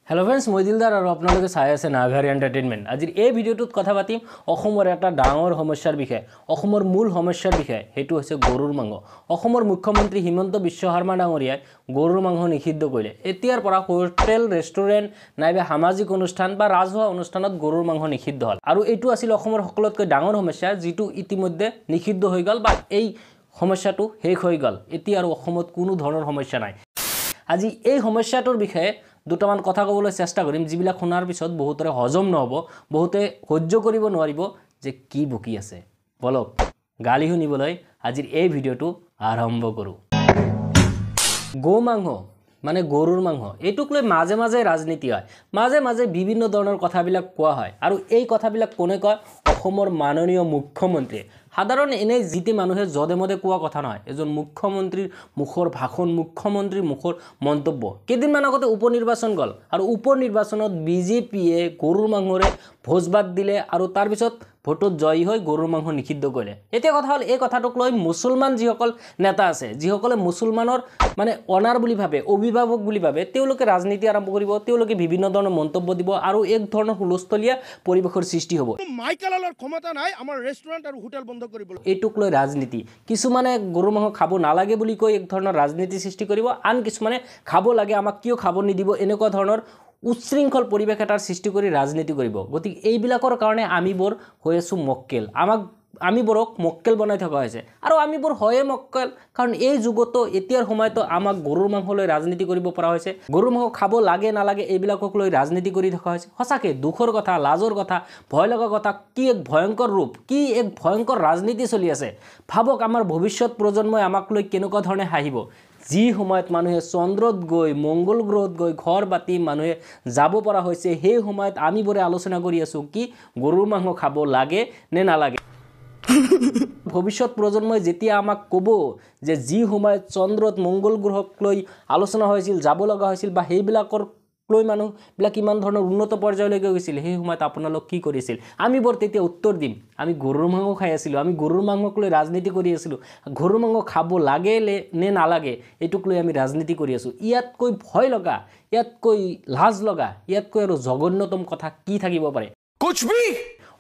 hello friends মই দিলদাৰ আৰু আপোনালোকে চাই আছে নাঘাৰী এন্টাৰটেইনমেন্ট আজিৰ এই ভিডিঅ'টোত কথা পাতিম অসমৰ এটা ডাঙৰ সমস্যাৰ বিষয়ে অসমৰ মূল সমস্যাৰ বিষয়ে হেতু হৈছে গৰুৰ মাংস অসমৰ মুখ্যমন্ত্ৰী হিমন্ত বিশ্ব শৰ্মা ডাঙৰীয়াই গৰুৰ মাংস নিষিদ্ধ কৰিলে এতিয়াৰ পৰা হোটেল ৰেষ্টুৰেণ্ট নাইবা সামাজিক অনুষ্ঠান বা ৰাজহুৱা অনুষ্ঠানত গৰুৰ মাংস নিষিদ্ধ হ'ল আৰু এইটো আছিল অসমৰ সকলোতকৈ ডাঙৰ সমস্যা যিটো ইতিমধ্যে নিষিদ্ধ হৈ গ'ল বা এই সমস্যাটো শেষ হৈ গ'ল এতিয়া আৰু অসমত কোনো ধৰণৰ সমস্যা নাই আজি এই সমস্যাটোৰ বিষয়ে দুটামান কথা ক'বলৈ চেষ্টা কৰিম যিবিলাক শুনাৰ পিছত বহুতৰে হজম নহব বহুতে সহ্য কৰিব নোৱাৰিব যে কি বকি আছে বলক গালি শুনিবলৈ আজিৰ এই ভিডিঅ'টো আৰম্ভ কৰো গো মাংস মানে গৰুৰ মাংস এইটোক লৈ মাজে মাজে ৰাজনীতি হয় মাজে মাজে বিভিন্ন ধৰণৰ কথাবিলাক কোৱা হয় আৰু এই কথাবিলাক কোনে কয় অসমৰ মাননীয় মুখ্যমন্ত্ৰী সাধাৰণ এনে জিতি মানুহে জদে মদে কোৱা কথা নহয় এজন মুখ্যমন্ত্ৰীৰ মুখৰ ভাষণ মুখ্যমন্ত্ৰীৰ মুখৰ মন্তব্য কেদিনমান আগতে উপনিৰ্বাচন গল আৰু উপনিৰ্বাচনত বিজেপিয়ে গৰুৰ মাংসৰে ভোজভাত দিলে আৰু তাৰ পিছত ভোটত জয়ী হৈ গৰুৰ মাংস নিষিদ্ধ কৰিলে এতিয়া কথা হল এই কথাটোক লৈ মুছলমান যিসকল নেতা আছে যিসকলে মুছলমানৰ মানে অনাৰ বুলি ভাবে অভিভাৱক বুলি ভাবে তেওঁলোকে ৰাজনীতি আৰম্ভ কৰিব তেওঁলোকে বিভিন্ন ধৰণৰ মন্তব্য দিব আৰু এক ধৰণৰ হুলস্থলীয়া পৰিৱেশৰ সৃষ্টি হ'ব মাইকেলৰ ক্ষমতা নাই আমাৰ ৰেষ্টুৰেণ্ট আৰু হোটেল বন্ধ কৰিবলৈ এইটোক লৈ ৰাজনীতি কিছুমানে গৰুৰ মাংস খাব নালাগে বুলি কৈ এক ধৰণৰ ৰাজনীতি সৃষ্টি কৰিব আন কিছুমানে খাব লাগে আমাক কিয় খাব নিদিব এনেকুৱা ধৰণৰ উচ্ছৃংখল পৰিৱেশ এটাৰ সৃষ্টি কৰি ৰাজনীতি কৰিব গতিকে এইবিলাকৰ কাৰণে আমিবোৰ হৈ আছো মক্কেল আমিবোৰক মক্কেল বনাই থকা হৈছে আৰু আমিবোৰ হয়ে মক্কেল কাৰণ এই যুগতো এতিয়াৰ সময়তো আমাক গৰুৰ মাংস লৈ ৰাজনীতি কৰিব পৰা হৈছে গৰুৰ মাংস খাব লাগে নালাগে এইবিলাকক লৈ ৰাজনীতি কৰি থকা হৈছে সঁচাকে দুখৰ কথা লাজৰ কথা ভয় লগা কথা কি এক ভয়ংকৰ ৰূপ কি এক ভয়ংকৰ ৰাজনীতি চলি আছে ভাবক আমাৰ ভৱিষ্যত প্ৰজন্মই আমাক লৈ কেনেকুৱা ধৰণে হাঁহিব যি সময়ত মানুহে চন্দ্ৰত গৈ মংগল গ্ৰহত গৈ ঘৰ বাতি মানুহে যাব পৰা হৈছে সেই সময়ত আমিবোৰে আলোচনা কৰি আছো কি গৰুৰ মাংস খাব লাগে নে নালাগে ভৱিষ্যত প্ৰজন্মই যেতিয়া আমাক ক'ব যে যি সময়ত চন্দ্ৰত মংগল গ্ৰহক লৈ আলোচনা হৈছিল যাব লগা হৈছিল বা সেইবিলাকৰ লৈ মানুহবিলাক ইমান ধৰণৰ উন্নত পৰ্যায়লৈকে গৈছিল সেই সময়ত আপোনালোক কি কৰিছিল আমিবোৰ তেতিয়া উত্তৰ দিম আমি গৰুৰ মাংস খাই আছিলোঁ আমি গৰুৰ মাংসক লৈ ৰাজনীতি কৰি আছিলোঁ গৰুৰ মাংস খাব লাগে নে নালাগে এইটোক লৈ আমি ৰাজনীতি কৰি আছোঁ ইয়াতকৈ ভয় লগা ইয়াতকৈ লাজ লগা ইয়াতকৈ আৰু জঘন্যতম কথা কি থাকিব পাৰে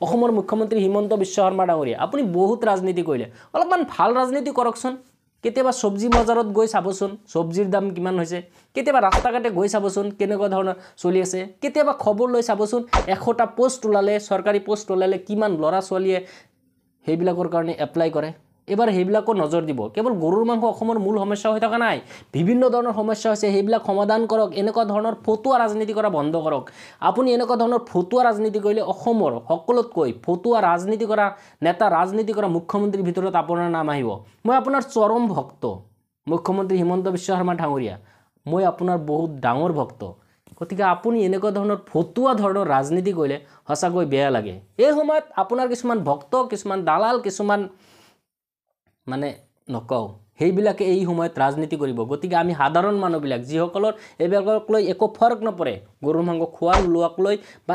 অসমৰ মুখ্যমন্ত্ৰী হিমন্ত বিশ্ব শৰ্মা ডাঙৰীয়া আপুনি বহুত ৰাজনীতি কৰিলে অলপমান ভাল ৰাজনীতি কৰকচোন কেতিয়াবা সবজি বজাৰত গৈ চাবচোন সবজিৰ দাম কিমান হৈছে কেতিয়াবা ৰাস্তা ঘাটে গৈ চাবচোন কেনেকুৱা ধৰণৰ চলি আছে কেতিয়াবা খবৰ লৈ চাবচোন 100টা পোষ্ট ওলালে চৰকাৰী পোষ্ট ওলালে কিমান ল'ৰা ছোৱালীয়ে সেইবিলাকৰ কাৰণে এপ্লাই কৰে এবাৰ সেইবিলাকো নজৰ দিব কেৱল গৰুৰ মাংস অসমৰ মূল সমস্যা হৈ থকা নাই বিভিন্ন ধৰণৰ সমস্যা হৈছে সেইবিলাক সমাধান কৰক এনেকুৱা ধৰণৰ ফটুৱা ৰাজনীতি কৰা বন্ধ কৰক আপুনি এনেকুৱা ধৰণৰ ফটুৱা ৰাজনীতি কৰিলে অসমৰ সকলোতকৈ ফটুৱা ৰাজনীতি কৰা নেতা ৰাজনীতি কৰা মুখ্যমন্ত্ৰীৰ ভিতৰত আপোনাৰ নাম আহিব মই আপোনাৰ চৰম ভক্ত মুখ্যমন্ত্ৰী হিমন্ত বিশ্ব শৰ্মা ডাঙৰীয়া মই আপোনাৰ বহুত ডাঙৰ ভক্ত গতিকে আপুনি এনেকুৱা ধৰণৰ ফটুৱা ধৰণৰ ৰাজনীতি কৰিলে সঁচাকৈ বেয়া লাগে এই সময়ত আপোনাৰ কিছুমান ভক্ত কিছুমান দালাল কিছুমান মানে নকও সেইবিলাকে এই সময়ত ৰাজনীতি কৰিব গতিকে আমি সাধাৰণ মানুহবিলাক যিসকলৰ এইবিলাকক লৈ একো ফৰক নপৰে গৰুৰ মাংস খোৱা লোৱাক লৈ বা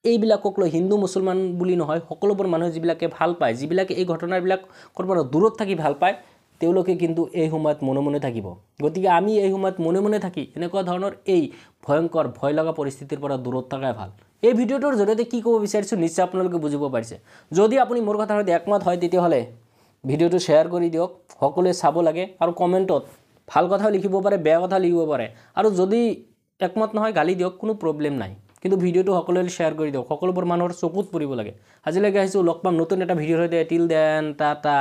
এইবিলাকক লৈ হিন্দু মুছলমান বুলি নহয় সকলোবোৰ মানুহ যিবিলাকে ভাল পায় যিবিলাকে এই ঘটনাবিলাকৰ পৰা দূৰত থাকি ভাল পায় তেওঁলোকে কিন্তু এই সময়ত মনে মনে থাকিব গতিকে আমি এই সময়ত মনে মনে থাকি এনেকুৱা ধৰণৰ এই ভয়ংকৰ ভয় লগা পৰিস্থিতিৰ পৰা দূৰত থকাই ভাল এই ভিডিঅ'টোৰ জৰিয়তে কি ক'ব বিচাৰিছোঁ নিশ্চয় আপোনালোকে বুজিব পাৰিছে যদি আপুনি মোৰ কথাৰ সৈতে একমত হয় তেতিয়াহ'লে ভিডিঅ'টো শ্বেয়াৰ কৰি দিয়ক সকলোৱে চাব লাগে আৰু কমেণ্টত ভাল কথা লিখিব পাৰে বেয়া কথা লিখিব পাৰে আৰু যদি একমত নহয় গালি দিয়ক কোনো প্ৰব্লেম নাই কিন্তু ভিডিঅ'টো সকলোৱে শ্বেয়াৰ কৰি দিয়ক সকলোবোৰ মানুহৰ চকুত পৰিব লাগে আজিলৈকে আহিছোঁ লগ পাম নতুন এটা ভিডিঅ'ৰ সৈতে টিল দেন টাটা